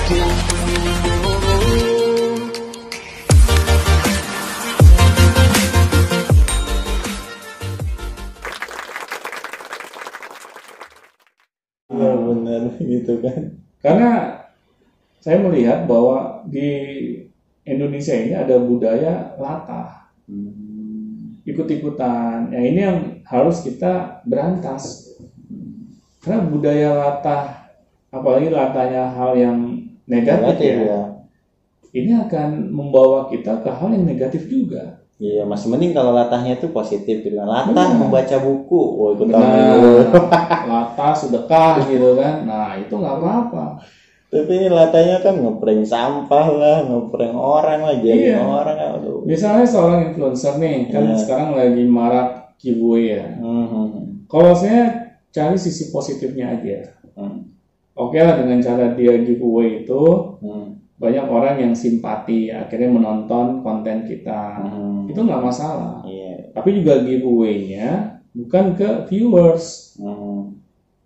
Benar gitu kan. Karena saya melihat bahwa di Indonesia ini ada budaya latah, ikut-ikutan. Ya ini yang harus kita berantas. Karena budaya latah, apalagi latahnya hal yang negatif ya, ini akan membawa kita ke hal yang negatif juga. Iya, masih mending kalau latahnya itu positif gitu kan. Latah membaca buku, latah sedekah gitu kan. Nah itu nggak apa-apa. Tapi ini latahnya kan ngeprank sampah lah, ngeprank orang lah, jadi orang. Aduh. Misalnya seorang influencer nih, kan sekarang lagi marak giveaway ya. Kalau saya cari sisi positifnya aja. Oke lah, dengan cara dia giveaway itu banyak orang yang simpati, akhirnya menonton konten kita. Itu nggak masalah. Tapi juga giveaway-nya bukan ke viewers,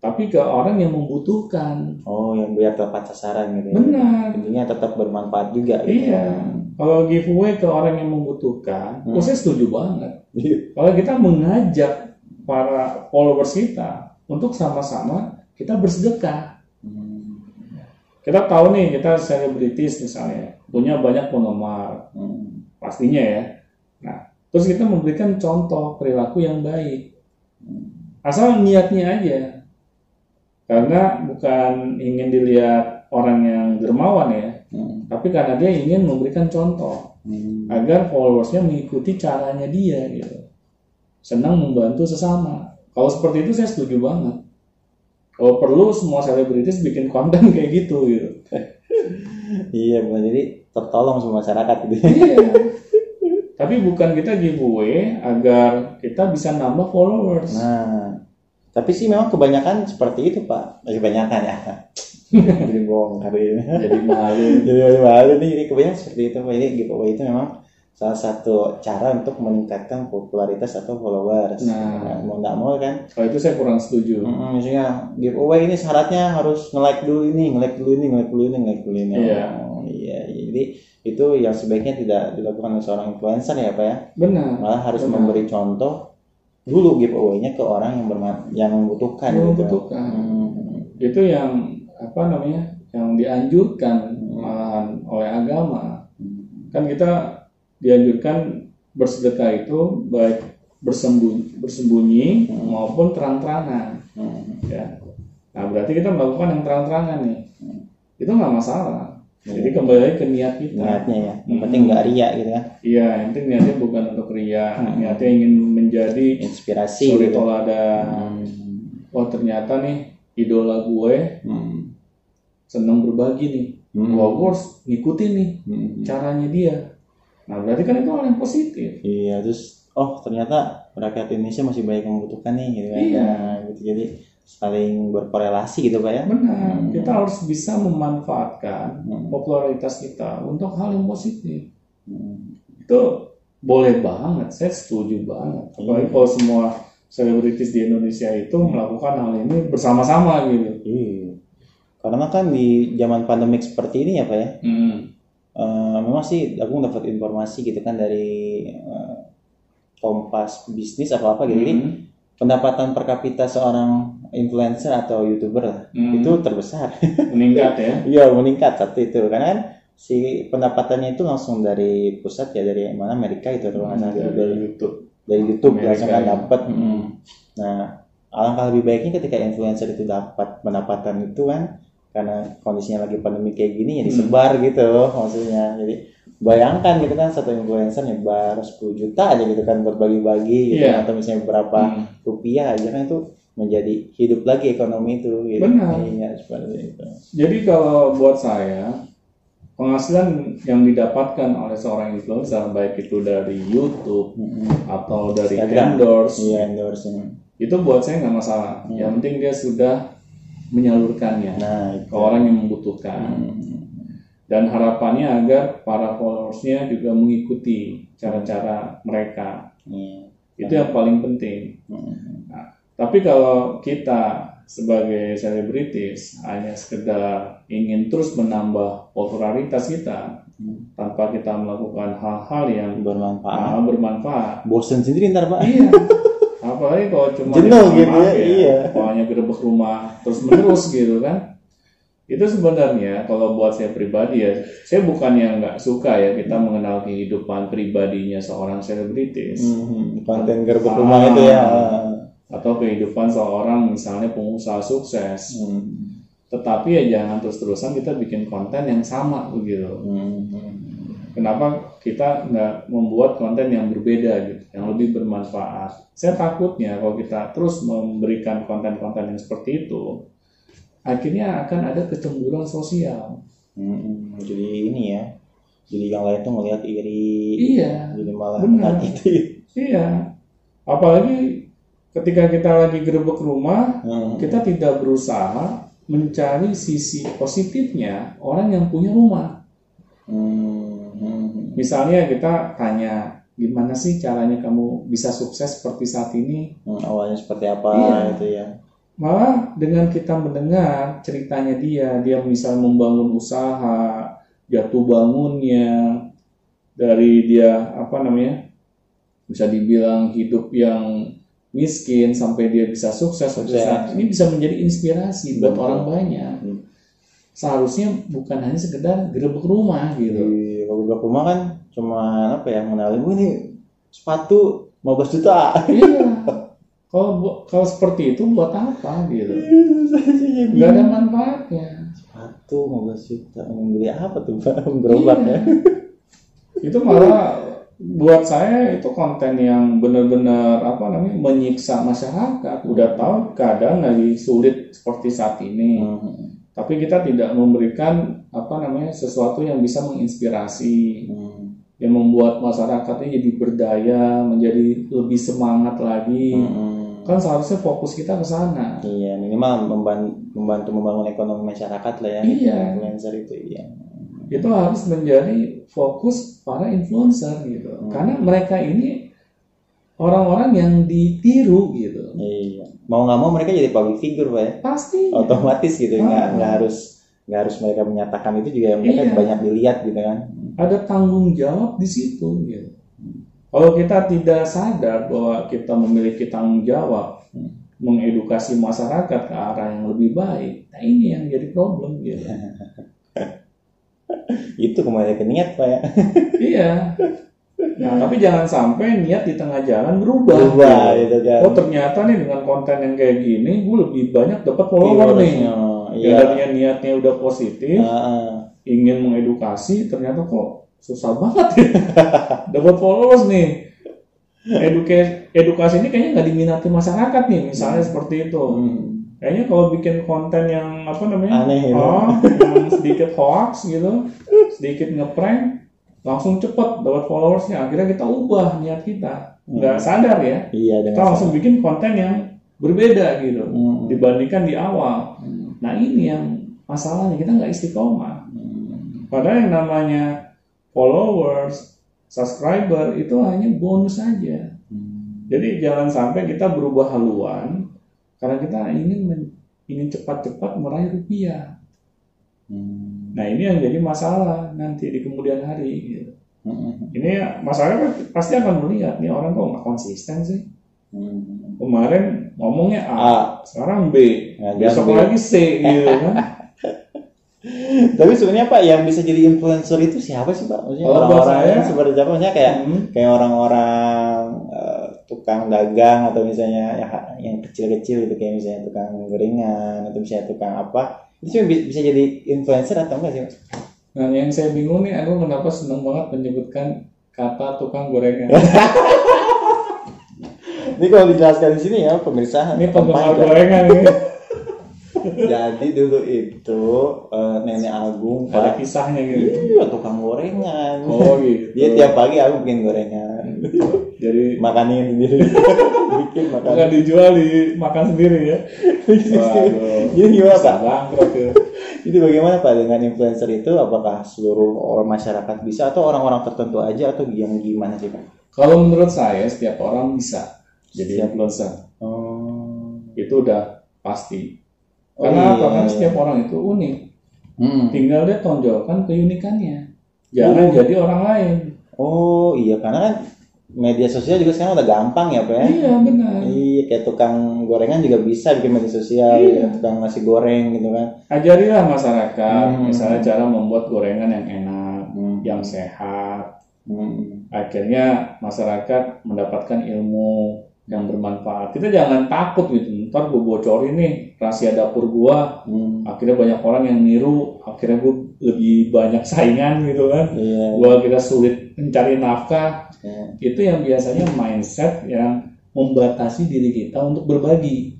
tapi ke orang yang membutuhkan. Oh, yang biar tepat sasaran gitu. Benar. Intinya tetap bermanfaat juga. Gitu. Iya. Kalau giveaway ke orang yang membutuhkan, saya setuju banget. Kalau kita mengajak para followers kita untuk sama-sama kita bersedekah. Kita tahu nih, kita selebritis misalnya, punya banyak penggemar, pastinya ya. Nah, terus kita memberikan contoh perilaku yang baik. Asal niatnya aja. Karena bukan ingin dilihat orang yang dermawan ya, tapi karena dia ingin memberikan contoh agar followersnya mengikuti caranya dia gitu. Senang membantu sesama. Kalau seperti itu saya setuju banget. Kalau perlu semua selebritis bikin konten kayak gitu. Iya, jadi tertolong semua masyarakat gitu. Iya. Tapi bukan kita giveaway agar kita bisa nambah followers. Nah, tapi sih memang kebanyakan seperti itu Pak. Kebanyakan ya. Jadi bongkar ini. Jadi malu. Jadi malu nih. Ini kebanyakan seperti itu Pak. Ini giveaway itu memang salah satu cara untuk meningkatkan popularitas atau followers. Nah, mau nggak mau kan. Kalau itu saya kurang setuju. Misalnya giveaway ini syaratnya harus nge-like dulu ini. Iya. Iya. Jadi itu yang sebaiknya tidak dilakukan oleh seorang influencer ya Pak ya. Benar. Malah harus memberi contoh dulu giveaway-nya ke orang yang membutuhkan. Itu yang yang dianjurkan oleh agama. Kan kita dianjurkan bersedekah itu baik bersembunyi maupun terang-terangan. Ya. Nah berarti kita melakukan yang terang-terangan nih, itu nggak masalah. Jadi kembali lagi ke niat kita. Niatnya ya, yang penting nggak ria gitu kan. Iya, yang penting niatnya bukan untuk ria. Niatnya ingin menjadi inspirasi. Suri toladan. Oh ternyata nih idola gue senang berbagi nih. Gue harus ngikutin nih caranya dia. Nah berarti kan itu hal yang positif. Iya, terus ternyata rakyat Indonesia masih banyak yang membutuhkan nih gitu kan. Iya. Nah, gitu. Jadi saling berkorelasi gitu Pak ya. Benar, kita harus bisa memanfaatkan popularitas kita untuk hal yang positif. Itu boleh banget, saya setuju banget. Apalagi kalau semua selebritis di Indonesia itu melakukan hal ini bersama-sama gitu. Iya. Karena kan di zaman pandemik seperti ini ya Pak ya. Memang sih aku dapat informasi gitu kan dari Kompas Bisnis atau apa gitu. Jadi pendapatan per kapita seorang influencer atau YouTuber lah itu terbesar. Meningkat ya? Iya, meningkat satu itu. Karena kan si pendapatannya itu langsung dari pusat ya, dari mana, Amerika itu atau dari YouTube. Dari YouTube langsung kan dapat. Nah, alangkah lebih baiknya ketika influencer itu dapat pendapatan itu kan, karena kondisinya lagi pandemi kayak gini ya disebar gitu maksudnya. Jadi bayangkan gitu kan satu influencer nyebar 10 juta aja gitu kan buat bagi-bagi gitu kan, atau misalnya berapa rupiah aja kan, itu menjadi hidup lagi ekonomi itu gitu. Benar. Iya, seperti itu. Jadi kalau buat saya penghasilan yang didapatkan oleh seorang influencer baik itu dari YouTube atau dari endorse, itu buat saya nggak masalah. Yang penting dia sudah menyalurkannya ke orang yang membutuhkan. Dan harapannya agar para followersnya juga mengikuti cara-cara mereka. Itu yang paling penting. Nah, tapi kalau kita sebagai selebritis hanya sekedar ingin terus menambah popularitas kita tanpa kita melakukan hal-hal yang bermanfaat. Bosen sendiri ntar Pak. Iya. Apalagi kalau cuma jenuh gitu ya. Iya. Hanya gerebek rumah terus menerus gitu kan. Itu sebenarnya kalau buat saya pribadi ya, saya bukan yang nggak suka ya kita mengenal kehidupan pribadinya seorang selebritis. Konten gerebek rumah itu ya. Atau kehidupan seorang misalnya pengusaha sukses. Tetapi ya jangan terus-terusan kita bikin konten yang sama begitu. Kenapa kita nggak membuat konten yang berbeda gitu, yang lebih bermanfaat? Saya takutnya kalau kita terus memberikan konten-konten yang seperti itu, akhirnya akan ada kecemburuan sosial. Jadi ini ya, jadi yang lain tuh ngelihat iri. Iya. Jadi malah gitu. Iya. Apalagi ketika kita lagi gerebek rumah, kita tidak berusaha mencari sisi positifnya orang yang punya rumah. Misalnya kita tanya, gimana sih caranya kamu bisa sukses seperti saat ini? Awalnya seperti apa gitu ya. Malah dengan kita mendengar ceritanya dia misal membangun usaha, jatuh bangunnya, dari dia bisa dibilang hidup yang miskin sampai dia bisa sukses. Ini bisa menjadi inspirasi buat orang banyak. Seharusnya bukan hanya sekedar gerebek rumah gitu. Kalau gerebek rumah kan cuma mengenalin ini sepatu 15 juta. Iya. Kalau seperti itu buat apa gitu? Gak ada manfaatnya. Sepatu 15 juta membeli apa tuh Pak? Berobat ya. Itu malah buat saya itu konten yang benar-benar menyiksa masyarakat. Udah tahu keadaan lagi sulit seperti saat ini, tapi kita tidak memberikan sesuatu yang bisa menginspirasi, yang membuat masyarakatnya jadi berdaya, menjadi lebih semangat lagi. Kan seharusnya fokus kita ke sana. Iya, minimal membantu membangun ekonomi masyarakat lah ya. Iya. Influencer itu iya. Itu harus menjadi fokus para influencer gitu. Karena mereka ini orang-orang yang ditiru gitu. Iya. Mau nggak mau mereka jadi public figure Pak ya. Pasti. Otomatis gitu. Nggak harus mereka menyatakan itu juga mereka banyak dilihat gitu kan. Ada tanggung jawab di situ gitu. Kalau kita tidak sadar bahwa kita memiliki tanggung jawab mengedukasi masyarakat ke arah yang lebih baik, nah ini yang jadi problem gitu. Itu kembali ke niat Pak ya. Iya. Nah tapi jangan sampai niat di tengah jalan berubah gitu kan. Oh ternyata nih dengan konten yang kayak gini gue lebih banyak dapat follower nih. Iya. Tadinya niatnya udah positif, ingin mengedukasi, ternyata kok susah banget ya dapat followers nih. Edukasi ini kayaknya nggak diminati masyarakat nih, misalnya seperti itu. Kayaknya kalau bikin konten yang aneh ya. Yang sedikit hoax gitu, sedikit ngeprank, langsung cepet dapat followersnya. Akhirnya kita ubah niat kita, nggak sadar ya. Iya, kita langsung bikin konten yang berbeda gitu dibandingkan di awal. Nah ini yang masalahnya, kita nggak istiqomah. Padahal yang namanya followers, subscriber itu hanya bonus saja. Jadi jangan sampai kita berubah haluan karena kita ingin cepat-cepat meraih rupiah. Nah ini yang jadi masalah nanti di kemudian hari gitu. Ini masalahnya pasti akan melihat nih orang kok nggak konsisten sih. Kemarin ngomongnya A, sekarang B, besok lagi C gitu kan. Tapi sebenarnya Pak yang bisa jadi influencer itu siapa sih Pak? Maksudnya orang-orang seperti apa? Maksudnya kayak orang-orang tukang dagang atau misalnya yang kecil-kecil gitu, kayak misalnya tukang gorengan atau misalnya tukang apa, itu bisa jadi influencer atau enggak sih Pak? Nah yang saya bingung nih, aku kenapa senang banget menyebutkan kata tukang gorengan. Ini kalau dijelaskan di sini ya pemirsa. Ini penggemar gorengan ini. Jadi dulu itu nenek Agung ada kisahnya gitu. Iya, tukang gorengan. Oh gitu. Dia tiap pagi aku bikin gorengan. Jadi makanin sendiri. Bikin makanan. Bukan dijual, dimakan sendiri ya. Jadi gimana Pak? Bangkrut ya. Itu bagaimana Pak dengan influencer itu? Apakah seluruh orang masyarakat bisa atau orang-orang tertentu aja atau yang gimana sih Pak? Kalau menurut saya setiap orang bisa jadi influencer. Itu udah pasti. Karena apa? Kan setiap orang itu unik. Tinggal dia tonjolkan keunikannya. Jangan jadi orang lain. Oh iya, karena kan media sosial juga sekarang udah gampang ya Pak ya. Iya benar. Iya, kayak tukang gorengan juga bisa bikin media sosial, ya, tukang nasi goreng gitu kan. Ajarilah masyarakat, misalnya cara membuat gorengan yang enak, yang sehat. Akhirnya masyarakat mendapatkan ilmu yang bermanfaat. Kita jangan takut gitu, ntar gue bocorin nih rahasia dapur gua, akhirnya banyak orang yang niru, akhirnya gue lebih banyak saingan gitu kan. Gua kira sulit mencari nafkah. Itu yang biasanya mindset yang membatasi diri kita untuk berbagi.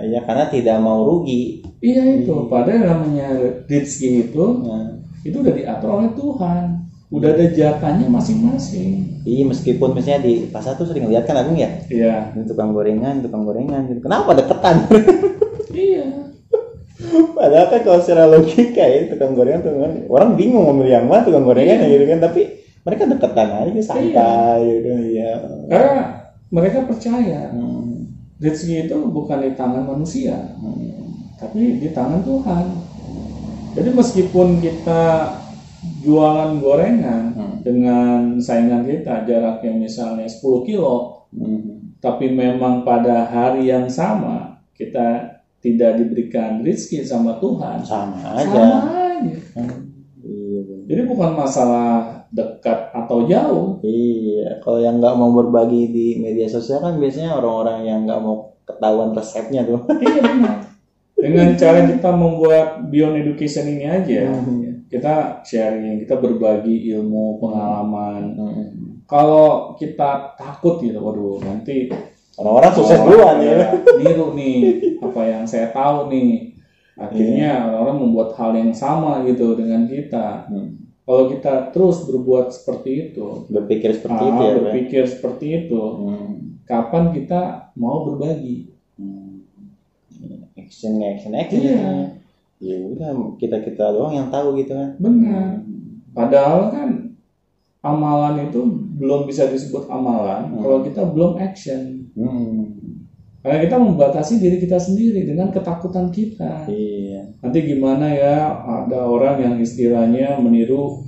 Iya, karena tidak mau rugi. Iya itu, padahal namanya rezeki itu udah diatur oleh Tuhan. Udah ada jatahnya masing-masing. Iya, meskipun misalnya di pasar tuh sering lihat kan Agung ya. Iya. Ini tukang gorengan gitu. Kenapa deketan? Iya. Padahal kan kalau secara logika ya tukang gorengan orang bingung mau milih yang mana tukang gorengan gitu kan, tapi mereka deketan aja santai gitu. Iya. Karena mereka percaya rezeki itu bukan di tangan manusia, tapi di tangan Tuhan. Jadi meskipun kita jualan gorengan dengan saingan kita jaraknya misalnya 10 kilo, tapi memang pada hari yang sama kita tidak diberikan rezeki sama Tuhan, sama aja. Jadi bukan masalah dekat atau jauh. Iya, kalau yang nggak mau berbagi di media sosial kan biasanya orang-orang yang nggak mau ketahuan resepnya tuh. Iya benar. Dengan cara kita membuat Beyond Education ini aja, kita sharing, kita berbagi ilmu, pengalaman. Kalau kita takut gitu, waduh nanti orang-orang sukses duluan ya. Niru nih apa yang saya tahu nih. Akhirnya orang-orang membuat hal yang sama gitu dengan kita. Kalau kita terus berbuat seperti itu, berpikir seperti itu, kapan kita mau berbagi? Action. Ya udah kita doang yang tahu gitu kan. Benar. Padahal kan amalan itu belum bisa disebut amalan kalau kita belum action. Karena kita membatasi diri kita sendiri dengan ketakutan kita. Iya. Nanti gimana ya, ada orang yang istilahnya meniru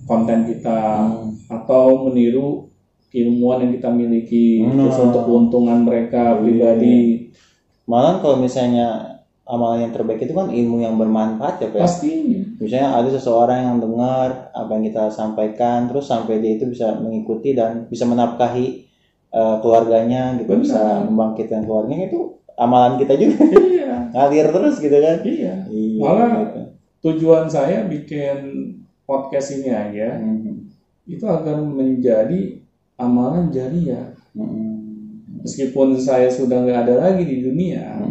konten kita atau meniru ilmuwan yang kita miliki terus untuk keuntungan mereka pribadi. Malah kalau misalnya amalan yang terbaik itu kan ilmu yang bermanfaat ya Pak. Pastinya. Misalnya ada seseorang yang dengar apa yang kita sampaikan, terus sampai dia itu bisa mengikuti dan bisa menafkahi keluarganya gitu. Benar. Bisa membangkitkan keluarganya, itu amalan kita juga. Iya. Ngalir terus gitu kan. Iya. Malah gitu. Tujuan saya bikin podcast ini aja itu agar menjadi amalan jariah. Meskipun saya sudah nggak ada lagi di dunia,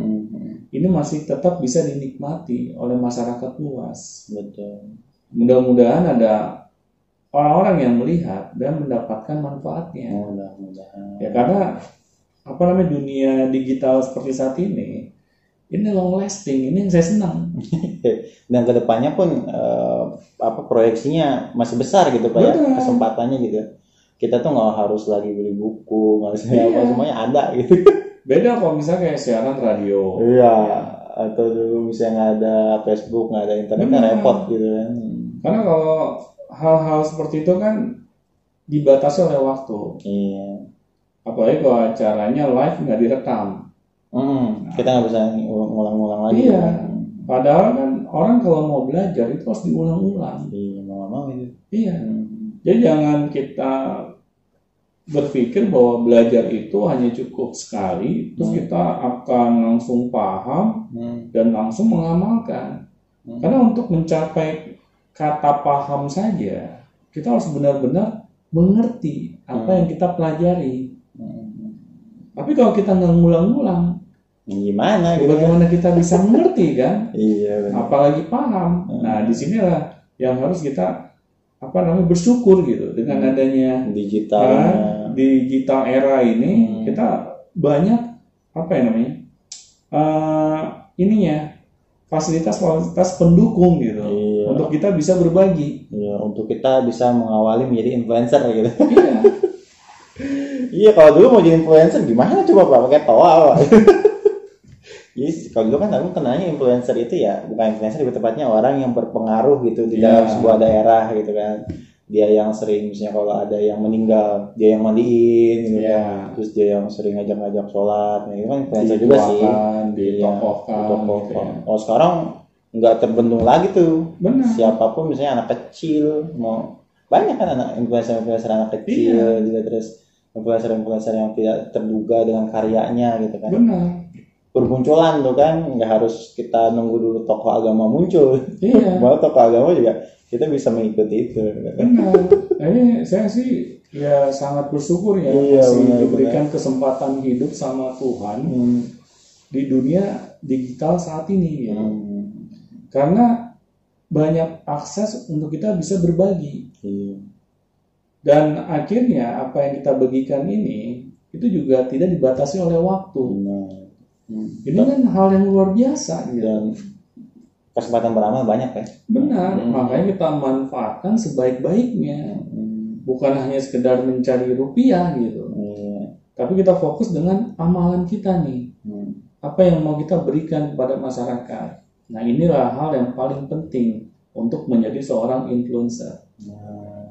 ini masih tetap bisa dinikmati oleh masyarakat luas. Betul. Mudah-mudahan ada orang-orang yang melihat dan mendapatkan manfaatnya. Mudah-mudahan. Ya karena dunia digital seperti saat ini long lasting. Ini yang saya senang. Dan kedepannya pun proyeksinya masih besar gitu Pak ya, kesempatannya gitu. Kita tuh nggak harus lagi beli buku, nggak harus semuanya ada gitu. Beda kalau misalnya kayak siaran radio. Iya. Atau dulu misalnya nggak ada Facebook, nggak ada internet, kan repot gitu kan. Karena kalau hal-hal seperti itu kan dibatasi oleh waktu. Iya. Apalagi kalau acaranya live nggak direkam. Kita nggak bisa ngulang-ngulang lagi. Iya. Padahal kan orang kalau mau belajar itu harus diulang-ulang. Iya, mau itu. Iya. Jadi jangan kita berpikir bahwa belajar itu hanya cukup sekali, terus kita akan langsung paham dan langsung mengamalkan. Karena untuk mencapai kata paham saja, kita harus benar-benar mengerti apa yang kita pelajari. Tapi kalau kita nggak ngulang-ngulang, gimana? Bagaimana kita bisa mengerti kan? Iya. Apalagi paham. Nah, disinilah yang harus kita bersyukur gitu dengan adanya digital era ini. Kita banyak fasilitas pendukung gitu. Iya. Untuk kita bisa berbagi. Iya, untuk kita bisa mengawali menjadi influencer gitu. Iya. Iya, kalau dulu mau jadi influencer gimana coba Pak? Pakai toa Pak. Yes, kalau dulu kan aku kenalnya influencer itu ya bukan influencer, lebih tepatnya orang yang berpengaruh gitu di dalam sebuah daerah gitu kan. Dia yang sering misalnya kalau ada yang meninggal dia yang mandiin gitu kan. Terus dia yang sering ngajak-ngajak sholat, itu kan influencer juga sih. Ditokohkan. Gitu ya. Oh sekarang nggak terbendung lagi tuh. Benar. Siapapun misalnya anak kecil mau banyak kan anak influencer anak kecil juga, terus influencer yang tidak terduga dengan karyanya gitu kan. Benar. Bermunculan tuh kan, nggak harus kita nunggu dulu tokoh agama muncul. Iya. Bahwa tokoh agama juga kita bisa mengikuti itu. Benar. Ini saya sih ya sangat bersyukur ya masih diberikan kesempatan hidup sama Tuhan di dunia digital saat ini ya. Karena banyak akses untuk kita bisa berbagi. Dan akhirnya apa yang kita bagikan ini itu juga tidak dibatasi oleh waktu. Ini kan hal yang luar biasa gitu. Dan kesempatan beramal banyak ya. Benar, makanya kita manfaatkan sebaik-baiknya. Bukan hanya sekedar mencari rupiah gitu. Tapi kita fokus dengan amalan kita nih. Apa yang mau kita berikan kepada masyarakat. Nah inilah hal yang paling penting untuk menjadi seorang influencer.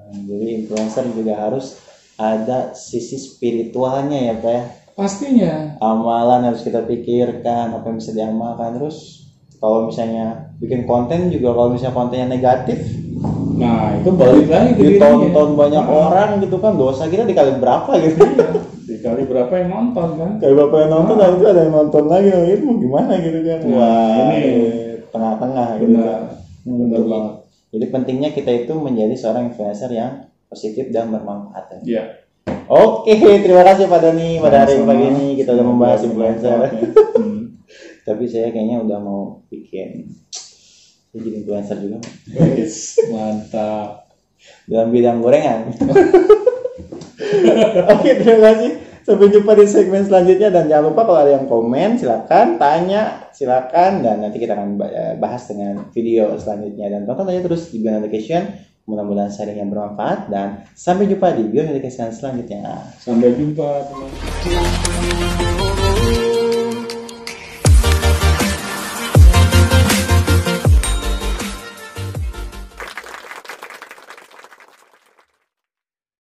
Jadi influencer juga harus ada sisi spiritualnya ya Pak ya. Pastinya. Amalan harus kita pikirkan, apa yang bisa diamalkan. Terus kalau misalnya bikin konten juga, kalau misalnya kontennya negatif, nah itu balik lagi ke ditonton banyak orang gitu kan, dosa kita dikali berapa gitu. Dikali berapa yang nonton kan? Kali berapa yang nonton, dan itu ada yang nonton lagi, itu mau gimana gitu kan. Wah, ini tengah-tengah gitu kan. Benar banget. Jadi pentingnya kita itu menjadi seorang influencer yang positif dan bermanfaat. Iya. Oke, terima kasih Pak Dani pada hari pagi ini kita udah membahas influencer. Tapi saya kayaknya udah mau bikin jadi influencer juga. Mantap. Dalam bidang gorengan. Oke, terima kasih. Sampai jumpa di segmen selanjutnya, dan jangan lupa kalau ada yang komen silakan, tanya silakan, dan nanti kita akan bahas dengan video selanjutnya. Dan tonton aja terus di Beyond Education. Mudah-mudahan sharing yang bermanfaat, dan sampai jumpa di Beyond Education selanjutnya. Sampai jumpa teman-teman.